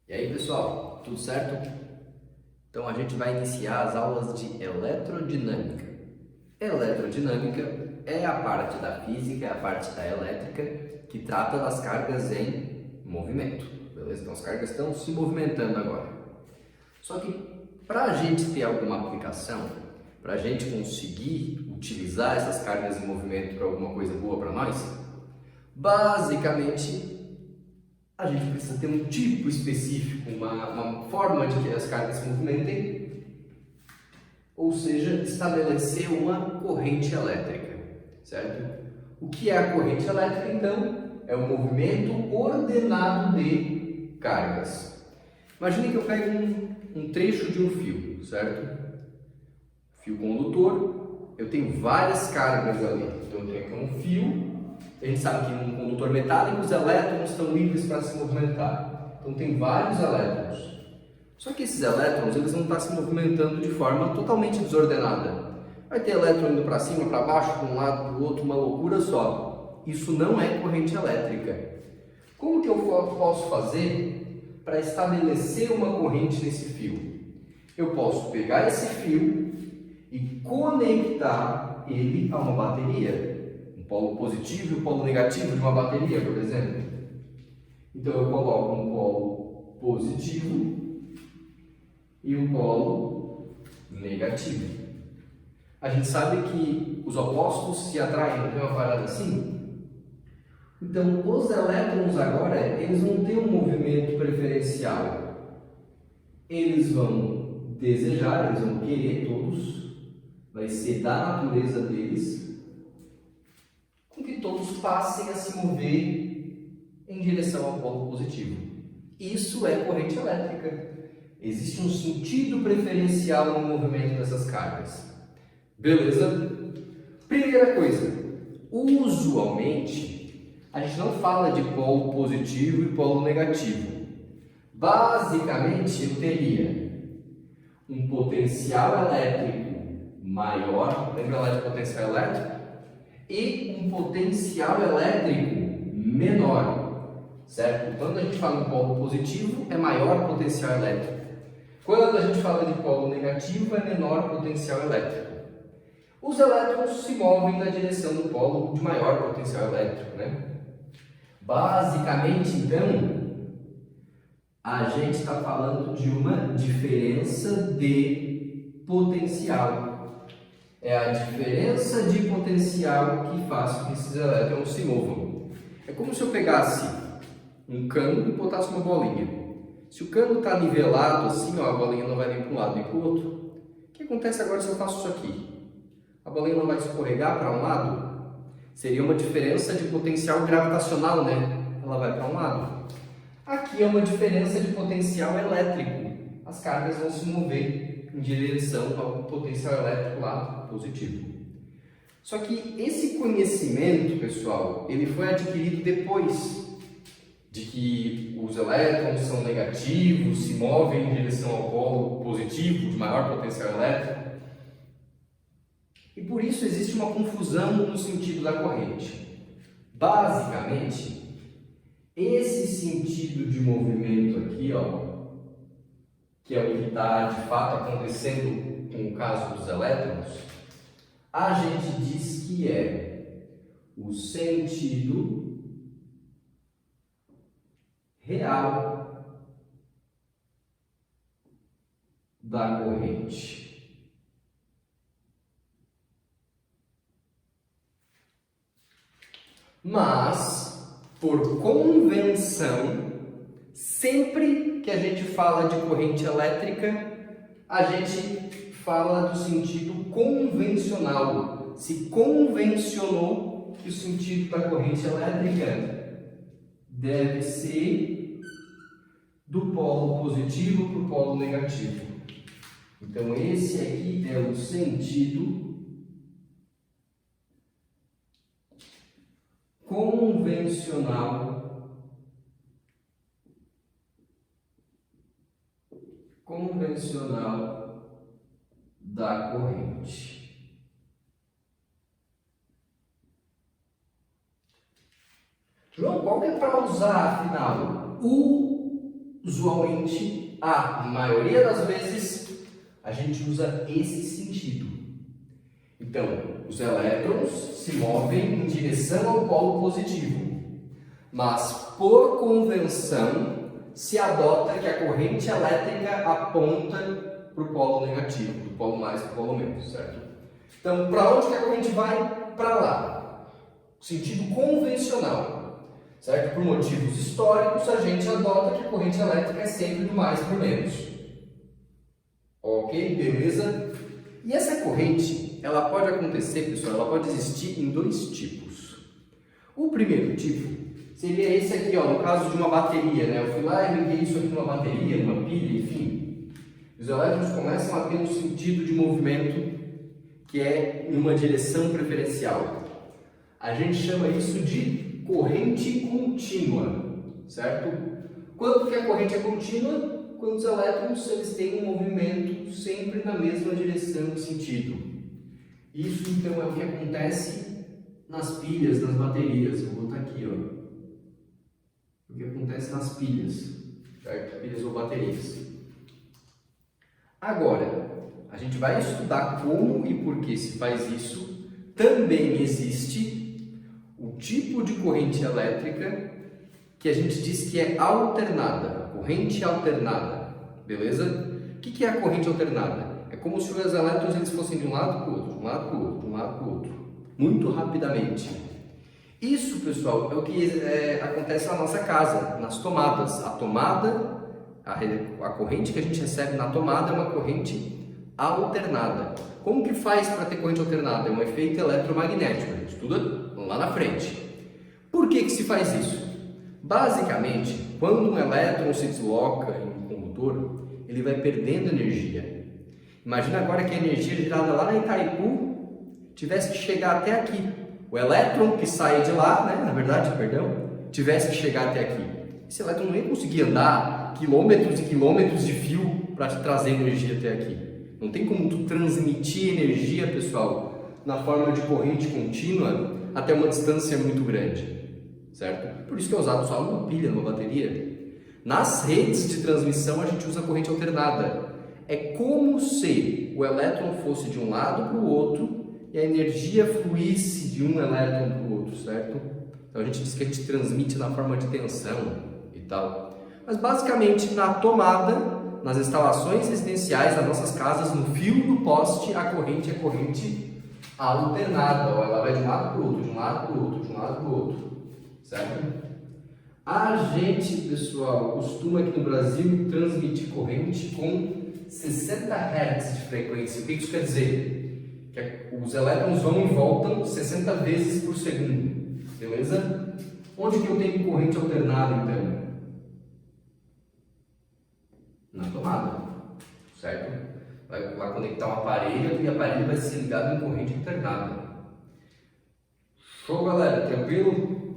E aí, pessoal, tudo certo? Então a gente vai iniciar as aulas de eletrodinâmica. Eletrodinâmica é a parte da física, é a parte da elétrica que trata das cargas em movimento, beleza? Então as cargas estão se movimentando agora. Só que para a gente ter alguma aplicação, para a gente conseguir utilizar essas cargas em movimento para alguma coisa boa para nós, basicamente a gente precisa ter um tipo específico, uma forma de que as cargas se movimentem, ou seja, estabelecer uma corrente elétrica, certo? O que é a corrente elétrica, então? É o movimento ordenado de cargas. Imagine que eu pego um trecho de um fio, certo? Fio condutor, eu tenho várias cargas ali, então eu tenho aqui um fio. A gente sabe que num condutor metálico os elétrons estão livres para se movimentar. Então tem vários elétrons. Só que esses elétrons eles não estão se movimentando de forma totalmente desordenada. Vai ter elétron indo para cima, para baixo, para um lado, para o outro, uma loucura só. Isso não é corrente elétrica. Como que eu posso fazer para estabelecer uma corrente nesse fio? Eu posso pegar esse fio e conectar ele a uma bateria. Um polo positivo e um polo negativo de uma bateria, por exemplo. Então eu coloco um polo positivo e um polo negativo. A gente sabe que os opostos se atraem, não tem uma parada assim? Então os elétrons agora, eles vão ter um movimento preferencial. Eles vão desejar, eles vão querer todos, vai ser da natureza deles, com que todos passem a se mover em direção ao polo positivo. Isso é corrente elétrica. Existe um sentido preferencial no movimento dessas cargas. Beleza? Primeira coisa, usualmente a gente não fala de polo positivo e polo negativo. Basicamente eu teria um potencial elétrico maior, lembra lá de potencial elétrico? E um potencial elétrico menor, certo? Quando a gente fala em polo positivo, é maior potencial elétrico. Quando a gente fala de polo negativo, é menor potencial elétrico. Os elétrons se movem na direção do polo de maior potencial elétrico, né? Basicamente, então, a gente está falando de uma diferença de potencial. É a diferença de potencial que faz com que esses elétrons se movam. É como se eu pegasse um cano e botasse uma bolinha. Se o cano está nivelado assim, ó, a bolinha não vai nem para um lado nem para o outro. O que acontece agora se eu faço isso aqui? A bolinha não vai escorregar para um lado? Seria uma diferença de potencial gravitacional, né? Ela vai para um lado. Aqui é uma diferença de potencial elétrico. As cargas vão se mover em direção ao potencial elétrico lá positivo. Só que esse conhecimento, pessoal, ele foi adquirido depois de que os elétrons são negativos, se movem em direção ao polo positivo, de maior potencial elétrico. E por isso existe uma confusão no sentido da corrente. Basicamente, esse sentido de movimento aqui, ó, que é o que está de fato acontecendo com o caso dos elétrons, a gente diz que é o sentido real da corrente. Mas, por convenção, sempre que a gente fala de corrente elétrica, a gente fala do sentido convencional. Se convencionou que o sentido da corrente elétrica deve ser do polo positivo para o polo negativo. Então, esse aqui é o sentido convencional da corrente. João, qual que é para usar, afinal? O usualmente, a maioria das vezes, a gente usa esse sentido. Então, os elétrons se movem em direção ao polo positivo, mas por convenção se adota que a corrente elétrica aponta para o polo negativo, do polo mais para o polo menos, certo? Então, para onde que a corrente vai? Para lá. Sentido convencional, certo? Por motivos históricos, a gente adota que a corrente elétrica é sempre do mais para o menos. Ok? Beleza? E essa corrente, ela pode acontecer, pessoal, ela pode existir em dois tipos. O primeiro tipo seria esse aqui, ó, no caso de uma bateria, né? Eu fui lá e liguei isso aqui numa bateria, numa pilha, enfim. Os elétrons começam a ter um sentido de movimento que é em uma direção preferencial. A gente chama isso de corrente contínua, certo? Quando que a corrente é contínua? Quando os elétrons eles têm um movimento sempre na mesma direção e sentido. Isso então é o que acontece nas pilhas, nas baterias. Vou botar aqui, ó. O que acontece nas pilhas, certo? Pilhas ou baterias. Agora, a gente vai estudar como e por que se faz isso. Também existe o tipo de corrente elétrica que a gente diz que é alternada, corrente alternada, beleza? O que é a corrente alternada? É como se os elétrons eles fossem de um lado para o outro, de um lado para o outro, de um lado para o outro, muito rapidamente. Isso, pessoal, é o que acontece na nossa casa, nas tomadas. A tomada, a corrente que a gente recebe na tomada é uma corrente alternada. Como que faz para ter corrente alternada? É um efeito eletromagnético, a gente estuda lá na frente. Por que se faz isso? Basicamente, quando um elétron se desloca em um condutor, ele vai perdendo energia. Imagina agora que a energia gerada lá na Itaipu tivesse que chegar até aqui. O elétron que sai de lá, né, na verdade, tivesse que chegar até aqui. Esse elétron não ia conseguir andar quilômetros e quilômetros de fio para te trazer energia até aqui. Não tem como tu transmitir energia, pessoal, na forma de corrente contínua até uma distância muito grande, certo? Por isso que é usado só uma pilha, numa bateria. Nas redes de transmissão a gente usa corrente alternada. É como se o elétron fosse de um lado para o outro e a energia fluísse de um elétron para o outro, certo? Então a gente diz que a gente transmite na forma de tensão e tal. Mas basicamente na tomada, nas instalações residenciais das nossas casas, no fio do poste, a corrente é corrente alternada. Ó, ela vai de um lado para o outro, de um lado para o outro, de um lado para o outro, certo? A gente, pessoal, costuma aqui no Brasil transmitir corrente com 60 Hz de frequência. O que isso quer dizer? Que os elétrons vão e voltam 60 vezes por segundo, beleza? Onde que eu tenho corrente alternada, então? Na tomada, certo? Vai conectar um aparelho e o aparelho vai ser ligado em corrente alternada. Show, galera? Tranquilo?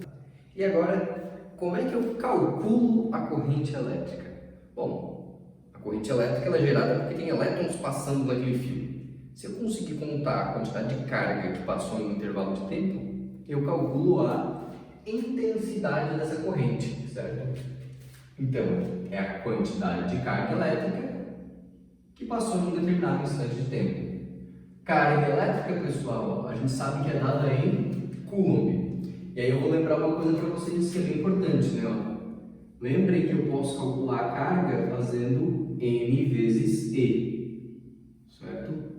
E agora, como é que eu calculo a corrente elétrica? Bom, a corrente elétrica ela é gerada porque tem elétrons passando naquele fio. Se eu conseguir contar a quantidade de carga que passou em um intervalo de tempo, eu calculo a intensidade dessa corrente, certo? Então, é a quantidade de carga elétrica que passou em um determinado instante de tempo. Carga elétrica, pessoal, a gente sabe que é dada em Coulomb. E aí eu vou lembrar uma coisa para vocês que é bem importante, né? Lembrem que eu posso calcular a carga fazendo N vezes E, certo?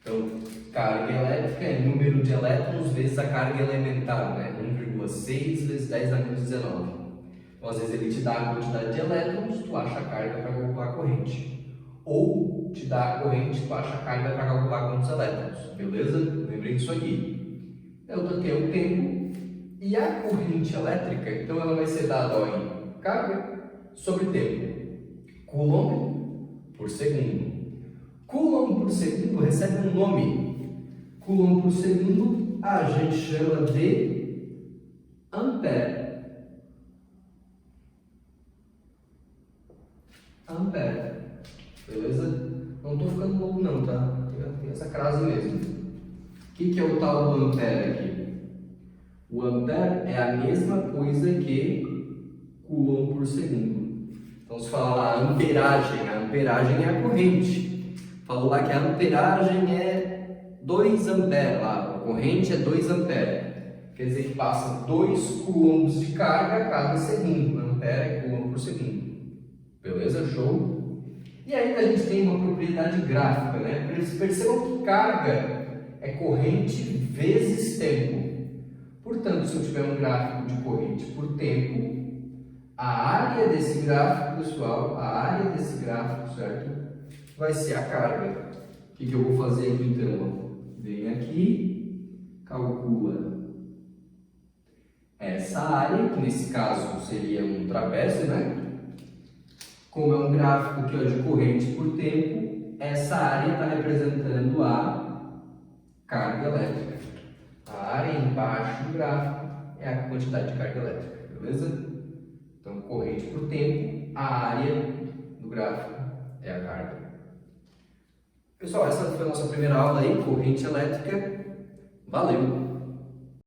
Então, carga elétrica é número de elétrons vezes a carga elementar, né? 1,6 vezes 10 na menos 19. Então, às vezes ele te dá a quantidade de elétrons, tu acha a carga para calcular a corrente. Ou te dá a corrente, tu acha a carga para calcular quantos elétrons. Beleza? Lembrem disso aqui. Delta T é o tempo e a corrente elétrica, então ela vai ser dada ó, em carga sobre tempo. Coulomb por segundo. Coulomb por segundo recebe um nome. Coulomb por segundo a gente chama de ampere. Ampere. Beleza? Não estou ficando louco não, tá? Tem essa crase mesmo. O que é o tal do ampere aqui? O ampere é a mesma coisa que Coulomb por segundo. Então, se falar lá a amperagem é a corrente. Falou lá que a amperagem é 2 amperes, lá, a corrente é 2 amperes. Quer dizer que passa 2 coulombs de carga a cada segundo. Ampere é coulomb por segundo. Beleza? Show? E ainda a gente tem uma propriedade gráfica, né? Percebam que carga é corrente vezes tempo. Portanto, se eu tiver um gráfico de corrente por tempo, a área desse gráfico, pessoal, a área desse gráfico, certo? Vai ser a carga. O que eu vou fazer aqui então? Vem aqui, calcula essa área, que nesse caso seria um trapézio, né? Como é um gráfico que é de corrente por tempo, essa área está representando a carga elétrica. A área embaixo do gráfico é a quantidade de carga elétrica, beleza? Então, corrente por tempo, a área do gráfico é a carga. Pessoal, essa foi a nossa primeira aula aí, corrente elétrica. Valeu!